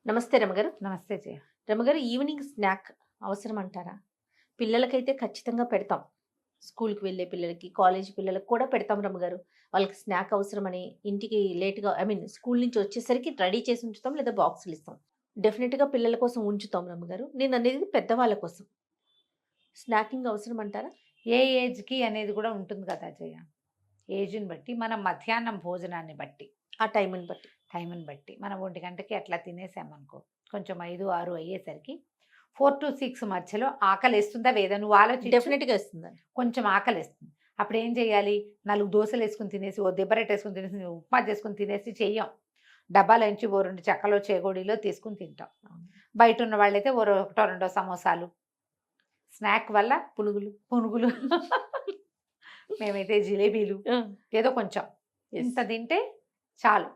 నమస్తే రమగారు. నమస్తే జయ. రమగారు, evening snack అవసరం అంటారా? పిల్లలకైతే ఖచ్చితంగా పెడతాం. స్కూల్‌కి వెళ్ళే పిల్లలకి, కాలేజీ పిల్లలకి కూడా పెడతాం రమగారు. వాళ్ళకి స్నాక్ అవసరమని ఇంటికి లేట్‌గా స్కూల్ నుంచి వచ్చేసరికి రెడీ చేసి ఉంచుతాం లేదా బాక్సులు ఇస్తాం. డెఫినిట్‌గా పిల్లల కోసం ఉంచుతాం రమగారు. నేననేది పెద్దవాళ్ళ కోసం. స్నాకింగ్ అవసరం అంటారా? ఏ ఏజ్‌కి అనేది కూడా ఉంటుంది కదా జయ. ఏజ్‌ని బట్టి మనం మధ్యాహ్నం భోజనాన్ని బట్టి, ఆ టైంని బట్టి. టైంని బట్టి మనం 1 గంటకి అట్లా తినేసామనుకో, కొంచెం 5, 6 అయ్యేసరికి 4-6 మధ్యలో ఆకలేస్తుందా వేదా నువ్వు ఆలోచించు. డెఫినిట్‌గా ఇస్తుందండి. కొంచెం ఆకలేస్తుంది. అప్పుడేం చేయాలి? 4 దోసలేసుకొని తినేసి, ఓ దిబ్బరొట్టేసుకొని తినేసి, ఉప్మా చేసుకొని తినేసి చెయ్యం. డబ్బాలోంచి ఓ 2 చెక్కలో, చేగోడీలో తీసుకొని తింటాం. అవును. బయటున్న వాళ్ళైతే ఒకటో, రెండో సమోసాలు, స్నాక్ వల్ల పునుగులు మేమైతే జిలేబీలు, ఆ! ఏదో కొంచెం యెస్. ఇంత తింటే చాలు.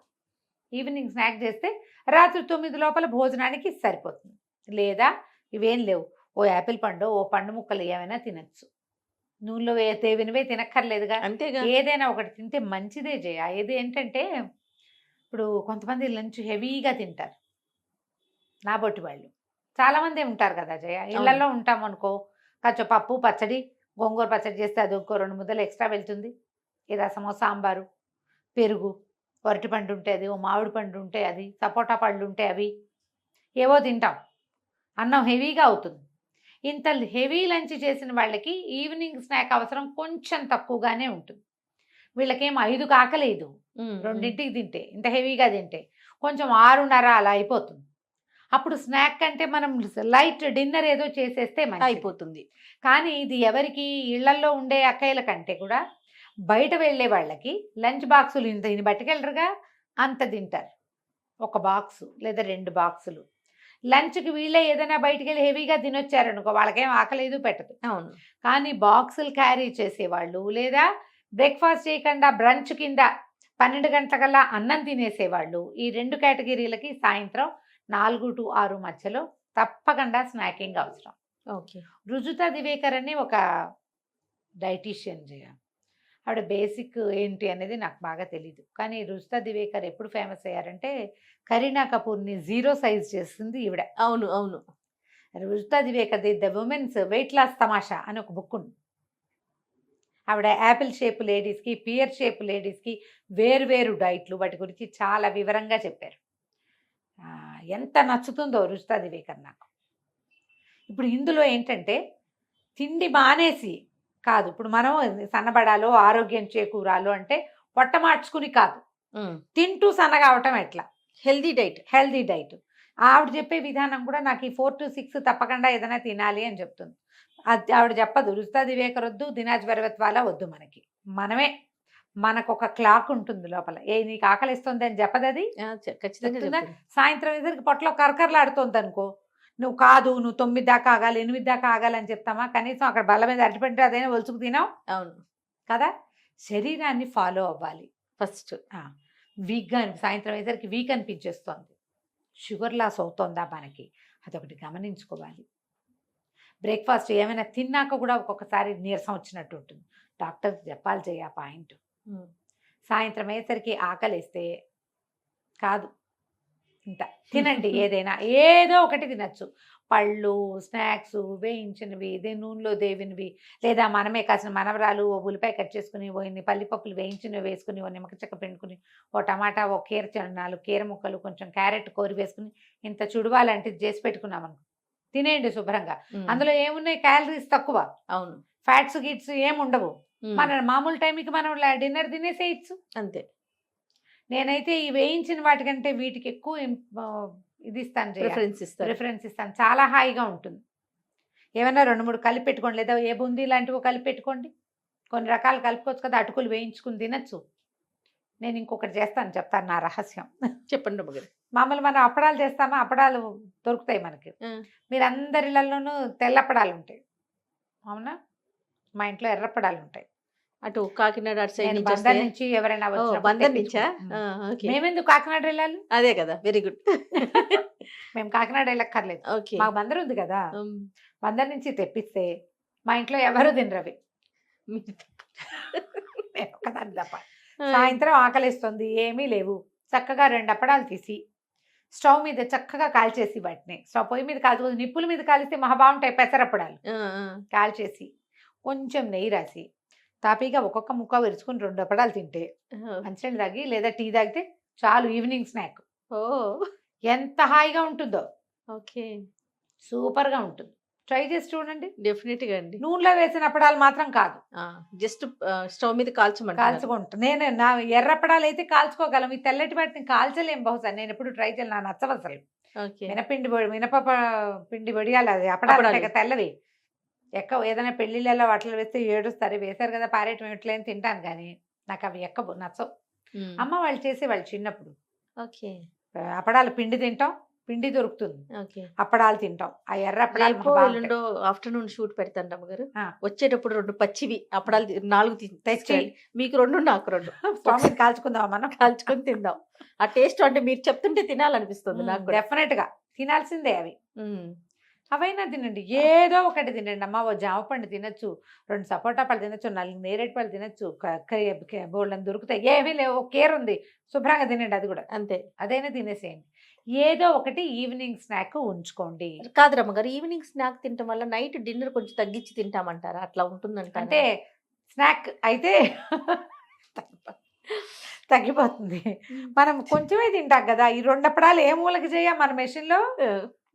ఈవినింగ్ స్నాక్ చేస్తే రాత్రి 9 లోపల భోజనానికి సరిపోతుంది. లేదా ఇవేం లేవు, ఓ యాపిల్ పండో, ఓ పండు ముక్కలు ఏమైనా తినొచ్చు. నూనెలో తేవినవే తినక్కర్లేదుగా. అంతేగా. ఏదైనా ఒకటి తింటే మంచిదే జయ. ఏది ఏంటంటే ఇప్పుడు కొంతమంది లంచ్ హెవీగా తింటారు. నా బొట్టి వాళ్ళు. చాలామందే ఉంటారు కదా జయ. అవును. ఇళ్లల్లో ఉంటామనుకో, కొంచెం పప్పు, పచ్చడి, గోంగూర పచ్చడి చేస్తే అదొక 2 ముద్దలు ఎక్స్ట్రా వెళ్తుంది. ఈ రసమో, సాంబారు, పెరుగు, అరటిపండు ఉంటే అది, ఓ మామిడి పండు ఉంటే అది, సపోటా పళ్ళు ఉంటే అవి, ఏవో తింటాం. అన్నం హెవీగా అవుతుంది. ఇంత హెవీ లంచ్ చేసిన వాళ్ళకి ఈవినింగ్ స్నాక్ అవసరం కొంచెం తక్కువగానే ఉంటుంది. వీళ్ళకేమో 5కి ఆకలేయదు. హ్మ్. 2కి తింటే, ఇంత హెవీగా తింటే. కొంచెం 6:30 అలా అయిపోతుంది. అప్పుడు స్నాక్ అంటే మనం లైట్ డిన్నర్ ఏదో చేసేస్తే మంచిది. అయిపోతుంది. కానీ ఇది ఎవరికి, ఇళ్లల్లో ఉండే అక్కయ్యల కంటే కూడా బయట వెళ్ళే వాళ్ళకి లంచ్ బాక్సులు ఇన్ని పట్టుకెళ్ళరుగా, అంత తింటారు. ఒక బాక్సు లేదా 2 బాక్సులు. లంచ్‌కి వీళ్ళే ఏదైనా బయటికెళ్ళి హెవీగా తినొచ్చారనుకో, వాళ్ళకేం ఆకలేదు పెట్టదు. అవును. కానీ బాక్సులు క్యారీ చేసేవాళ్ళు, లేదా బ్రేక్‌ఫాస్ట్ చేయకుండా బ్రంచ్ కింద 12 గంటలకల్లా అన్నం తినేసేవాళ్ళు, ఈ 2 కేటగిరీలకి సాయంత్రం 4-6 మధ్యలో తప్పకుండా స్నాకింగ్ అవసరం. ఓకే. రుజుతా దివేకర్ అని ఒక డైటీషియన్ జయ. ఆవిడ బేసిక్ ఏంటి అనేది నాకు బాగా తెలీదు. కానీ రుజుతా దివేకర్ ఎప్పుడు ఫేమస్ అయ్యారంటే, కరీనా కపూర్‌ని 0 సైజ్ చేసింది ఈవిడ. అవును. అవును. Rujuta దివేకర్‌ది 'the women's weight loss తమాషా' అని ఒక బుక్ ఉంది. ఆవిడ యాపిల్ షేప్ లేడీస్‌కి, పియర్ షేప్ లేడీస్‌కి వేరు వేరు డైట్‌లు వాటి గురించి చాలా వివరంగా చెప్పారు. ఎంత నచ్చుతుందో రుజుతా దివేకర్ నాకు. ఇప్పుడు ఇందులో ఏంటంటే తిండి మానేసి కాదు. ఇప్పుడు మనం సన్నబడాలో, ఆరోగ్యం చేకూరాలో అంటే పొట్ట మార్చుకుని కాదు. హ్మ్. తింటూ సన్నగా అవ్వటం ఎట్లా? Healthy diet. Healthy diet. ఆవిడ చెప్పే విధానం కూడా నాకు ఈ 4-6 తప్పకుండా ఏదైనా తినాలి అని చెప్తుంది. అది ఆవిడ చెప్పదు. రుచితా దివేకర్ వద్దు, దినాజ్ బెరవత్వాలా వద్దు మనకి. మనమే మనకొక క్లాక్ ఉంటుంది లోపల. నీకు ఆకలిస్తుంది అని చెప్పదది. ఆ! ఖచ్చితంగా చెప్తుందా? చెప్తుంది. సాయంత్రం అయ్యేసరికి పొట్టలో కరకరలాడుతోందనుకో, నువ్వు కాదు, నువ్వు 9 దాకా ఆగాలి, 8 దాకా ఆగాలని చెప్తామా? కనీసం అక్కడ బల్ల మీద అరటిపండు అదైనా ఒలుచుకు తినవు అవును. కదా! శరీరాన్ని ఫాలో అవ్వాలి. ఫస్ట్. ఆ! వీక్‌గా సాయంత్రం అయ్యేసరికి వీక్ అనిపించేస్తోంది. షుగర్ లాస్ అవుతోందా మనకి? అదొకటి గమనించుకోవాలి. బ్రేక్‌ఫాస్ట్ ఏమైనా తిన్నాక కూడా ఒక్కొక్కసారి నీరసం వచ్చినట్టు ఉంటుంది. డాక్టర్‌కి చెప్పాలి జయ ఆ పాయింట్. హ్మ్. సాయంత్రం అయ్యేసరికి ఆకలేస్తే కాదు, ఇంత తినండి ఏదైనా. ఏదో ఒకటి తినొచ్చు. పళ్ళు, స్నాక్సు, వేయించినవి, నూనెలో దేవినవి, లేదా మనమే కాసిన మనవరాలు ఓ ఉల్లిపాయ కట్ చేసుకొని, ఓ ఇన్ని పల్లిపప్పులు వేయించినవి వేసుకొని, ఓ నిమ్మకాయ చెక్క పిండుకొని, ఓ టమాటా, ఓ 4 కీర ముక్కలు, కొంచెం క్యారెట్ కోరి వేసుకొని, ఇంత చుడవాలంటిది చేసి పెట్టుకున్నామనుకో, తినేయండి శుభ్రంగా. హ్మ్. అందులో ఏమున్నాయి, క్యాలరీస్ తక్కువ. అవును. ఫ్యాట్స్, గిట్స్ ఏముండవు. హ్మ్. మన మామూలు టైంకి మనం డిన్నర్ తినేసేయచ్చు. అంతే. నేనైతే ఈ వేయించిన వాటికంటే వీటికి ఎక్కువ ఇది ఇస్తాను జయ. ప్రిఫరెన్స్ ఇస్తారు. ప్రిఫరెన్స్ ఇస్తాను. చాలా హాయిగా ఉంటుంది. ఏమన్నా 2, 3 కలిపి పెట్టుకోండి. లేదా ఏ బూందీ లాంటివో కలిపి పెట్టుకోండి. కొన్ని రకాలు కలుపుకోవచ్చు కదా! అటుకులు వేయించుకుని తినొచ్చు. నేను ఇంకొకటి చేస్తాను, చెప్తాను నా రహస్యం. చెప్పండి అమ్మగారు. మామూలు మనం అప్పడాలు చేస్తామా? అప్పడాలు దొరుకుతాయి మనకి. ఆ! మీరందరి ఇళ్లలోనూ తెల్లప్పడాలు ఉంటాయి. అవునా? మా ఇంట్లో ఎర్రప్పడాలుంటాయి. అటు కాకినాడ అటు సైడ్ నేను నుంచి బందర్ వస్తాయా? నుంచి ఎవరైనా ఓహ్! వచ్చినప్పుడు బందర్ నుంచా? తెప్పించుకుంటాం. ఆ! ఓకే. మేమెందుకు కాకినాడ వెళ్ళాలి? అదే కదా! Very good. మేము కాకినాడ వెళ్ళక్కర్లేదు. ఓకే. మాకు బందర్ ఉంది కదా! హ్మ్. బందర్ నుంచి తెప్పిస్తే మా ఇంట్లో ఎవరు తినరవి. మీరు నేను ఒక్కదాన్ని తప్ప. ఆ! సాయంత్రం ఆకలేస్తుంది, ఏమీ లేవు. చక్కగా 2 అప్పడాలు తీసి స్టవ్ మీద చక్కగా కాల్చేసి వాటిని స్టవ్ పొయ్యి మీద కాల్చుకోవచ్చు, నిప్పుల మీద కాలిస్తే మహా బాగుంటాయి పెసరప్పడాలు. కాల్చేసి కొంచెం నెయ్యి రాసి తాపీగా ఒక్కొక్క ముక్క విరుచుకుని 2 అప్పడాలు తింటే, మంచినీళ్ళు తాగి లేదా టీ తాగితే చాలు ఈవినింగ్ స్నాక్. ఓ ఎంత హాయిగా ఉంటుందో, ఓకే, సూపర్గా ఉంటుంది. ట్రై చేసి చూడండి. డెఫినెట్ గా అండి. నూనెలో వేసిన అప్పడాలు మాత్రం కాదు, జస్ట్ స్టవ్ మీద కాల్చమంటారు. కాల్చుకుంటా. నేను నా ఎర్రప్పడాలు అయితే కాల్చుకోగలం, ఈ తెల్లటి వాటిని కాల్చలేం బహుశా. నేను ఎప్పుడు ట్రై చేయాలి, నాకు నచ్చవు అసలు. ఓకే, మినప పిండి వడియాలి, అది అప్పడాలు అప్పడాలు. ఉంటాయి కదా తెల్లవి. ఏదైనా పెళ్లిళ్ళలో వాటిలో వేస్తే ఏడుస్తారు, వేశారు కదా పారేయటం ఎట్లేని తింటాను, కానీ నాకు అవి నచ్చవు. అమ్మ వాళ్ళు చేసేవాళ్ళు చిన్నప్పుడు. ఓకే, అప్పడాలు పిండి తింటాం, పిండి దొరుకుతుంది, ఓకే. అప్పడాలు తింటాం. ఆ ఎర్ర అప్పడాలు రేపు ఎల్లుండో ఆఫ్టర్నూన్ షూట్ పెడతాను రమ్మగారు. ఆ. వచ్చేటప్పుడు 2 పచ్చివి అప్పడాలు 4 తెచ్చి మీకు 2 నాకు 2 స్టవ్ మీద కాల్చుకుందాం మనం, కాల్చుకొని తిందాం. ఆ టేస్ట్ అంటే మీరు చెప్తుంటే తినాలనిపిస్తుంది నాకు కూడా. డెఫినెట్ గా తినాల్సిందే అవి. ఉమ్. అవైనా తినండి, ఏదో ఒకటి తినండి అమ్మ. ఓ జామ పండు తినొచ్చు, 2 సపోటా పళ్ళు తినొచ్చు, 4 నేరేడు పళ్ళు తినొచ్చు, బోళ్ళని దొరుకుతాయి. ఏమీ లేవు, కేర్ ఉంది, శుభ్రంగా తినండి. అది కూడా అంతే, అదైనా తినేసేయండి. ఏదో ఒకటి ఈవినింగ్ స్నాక్ ఉంచుకోండి. కాదు రమ్మగారు, ఈవినింగ్ స్నాక్ తినటం వల్ల నైట్ డిన్నర్ కొంచెం తగ్గించి తింటామంటారా? అట్లా ఉంటుందంట. అంటే స్నాక్ అయితే తగ్గిపోతుంది. మనం కొంచెమే తింటాం కదా, ఈ 2 అప్పడాలు ఏ మూలకి చేయ మన మెషిన్లో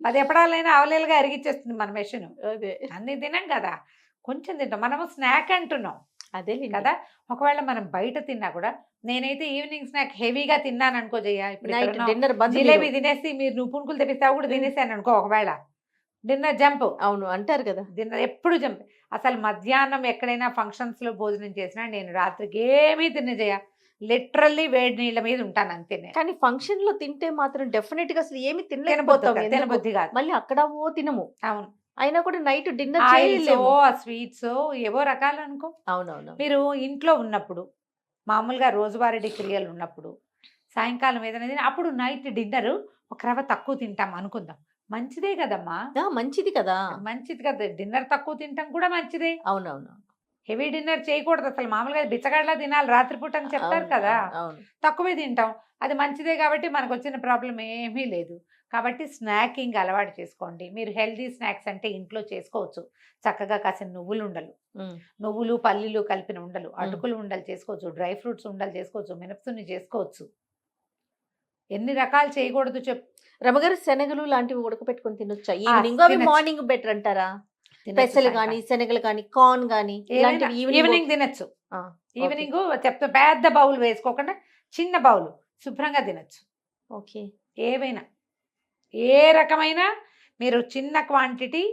10 ఎప్పడాలైనా అవలేలుగా అరిగిచ్చేస్తుంది మన మెషిన్. అదే, అన్ని తినం కదా, కొంచెం తింటాం. మనము స్నాక్ అంటున్నాం అదే కదా. ఒకవేళ మనం బయట తిన్నా కూడా, నేనైతే ఈవినింగ్ స్నాక్ హెవీగా తిన్నాను అనుకో జయ్య, ఇప్పుడు నైట్ ఎక్కడనో డిన్నర్ జిలేబీ తినేసి నువ్వు పునుకులు తెప్పిస్తావు కూడా తినేసాను అనుకో, ఒకవేళ డిన్నర్ జంప్. అవును అంటారు కదా, డిన్నర్ ఎప్పుడు జంప్. అసలు మధ్యాహ్నం ఎక్కడైనా ఫంక్షన్స్ లో భోజనం చేసినా నేను రాత్రికి ఏమీ తినజేయ, లిటరల్లీ వేడి నీళ్ళ మీద ఉంటాను అంతే. కానీ ఫంక్షన్ లో తింటే మాత్రం డెఫినెట్ గా అసలు ఏమి తినలేకపోతాం. ఎందుకో? తినబుద్ధి కాదు. మళ్ళీ అక్కడ తినము. అవును, అయినా కూడా నైట్ డిన్నర్ ఆయిల్స్ చేయలేము. ఆ స్వీట్స్ ఏవో రకాలు అనుకో. అవునవును. మీరు ఇంట్లో ఉన్నప్పుడు, మామూలుగా రోజువారీ క్రియలు ఉన్నప్పుడు, సాయంకాలం ఏదైనా తిని అప్పుడు నైట్ డిన్నర్ ఒక రవ్వ తక్కువ తింటాం అనుకుందాం, మంచిదే కదమ్మా. మంచిది కదా, మంచిది కదా, డిన్నర్ తక్కువ తింటాం కూడా మంచిదే. అవునవును. హెవీ డిన్నర్ చేయకూడదు అసలు, మామూలుగా బిచ్చగాడ్లా తినాలి రాత్రిపూట అని చెప్తారు అవును, కదా. అవును. తక్కువే తింటాం, అది మంచిదే కాబట్టి మనకు వచ్చిన ప్రాబ్లం ఏమీ లేదు. కాబట్టి స్నాకింగ్ అలవాటు చేసుకోండి. మీరు హెల్దీ స్నాక్స్ అంటే ఇంట్లో చేసుకోవచ్చు. చక్కగా కాసిన నువ్వులు ఉండలు, నువ్వులు పల్లీలు కలిపిన ఉండలు, అటుకులు ఉండలు చేసుకోవచ్చు, డ్రై ఫ్రూట్స్ ఉండలు చేసుకోవచ్చు, మినపసున్ని చేసుకోవచ్చు. ఎన్ని రకాలు చేయకూడదు చెప్పు రమగారు. శనగలు లాంటివి ఉడకపెట్టుకొని తినొచ్చా ఈవినింగ్? అవి తినొచ్చు. మార్నింగ్ బెటర్ అంటారా? తినొచ్చు పెసలు సాయంకాలం. కానీ శనగలు కానీ కార్న్ కానీ ఇలాంటివి ఈవినింగ్ తినొచ్చు. ఈవినింగ్ చెప్తా, పెద్ద బౌల్ వేసుకోకుండా చిన్న బౌల్ శుభ్రంగా తినొచ్చు. ఓకే, ఏవైనా ఏ రకమైన మీరు చిన్న క్వాంటిటీ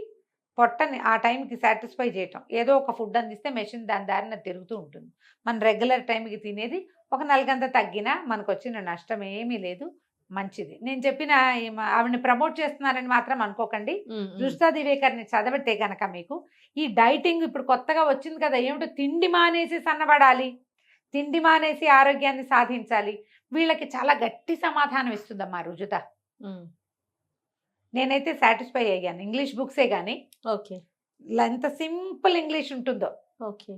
పొట్టని ఆ టైంకి సాటిస్ఫై చేయటం. ఏదో ఒక ఫుడ్ అందిస్తే మెషిన్ దాని దారిన తిరుగుతూ ఉంటుంది. మన రెగ్యులర్ టైంకి తినేది ఒక నలుగంత తగ్గినా మనకు వచ్చిన నష్టం ఏమీ లేదు, మంచిది. నేను చెప్పిన ఆవిడని ప్రమోట్ చేస్తున్నారని మాత్రం అనుకోకండి. రుస్తా దివేకర్ని చదివితే కనుక మీకు ఈ డైటింగ్ ఇప్పుడు కొత్తగా వచ్చింది కదా, ఏమిటో తిండి మానేసి సన్నబడాలి, తిండి మానేసి ఆరోగ్యాన్ని సాధించాలి, వీళ్ళకి చాలా గట్టి సమాధానం ఇస్తుందమ్మా రుజుత. నేనైతే సాటిస్ఫై అయ్యాను. ఇంగ్లీష్ బుక్సే కానీ ఓకే, ఎంత సింపుల్ ఇంగ్లీష్ ఉంటుందో, ఓకే,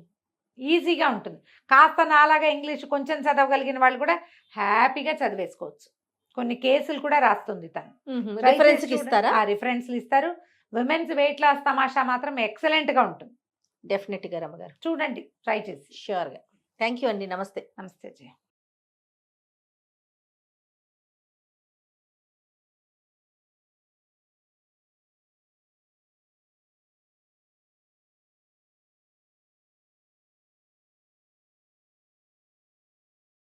ఈజీగా ఉంటుంది. కాస్త నాలాగా ఇంగ్లీష్ కొంచెం చదవగలిగిన వాళ్ళు కూడా హ్యాపీగా చదివేసుకోవచ్చు. కొన్ని కేసులు కూడా రాస్తుంది తను. రిఫరెన్స్లు ఇస్తారు. విమెన్స్ వెయిట్ లాస్ తమాషా మాత్రం ఎక్సలెంట్ గా ఉంటుంది. డెఫినెట్ గా రమగారు చూడండి, ట్రై చేసి. ష్యూర్ గా. థ్యాంక్ యూ అండి. నమస్తే. నమస్తే జయ.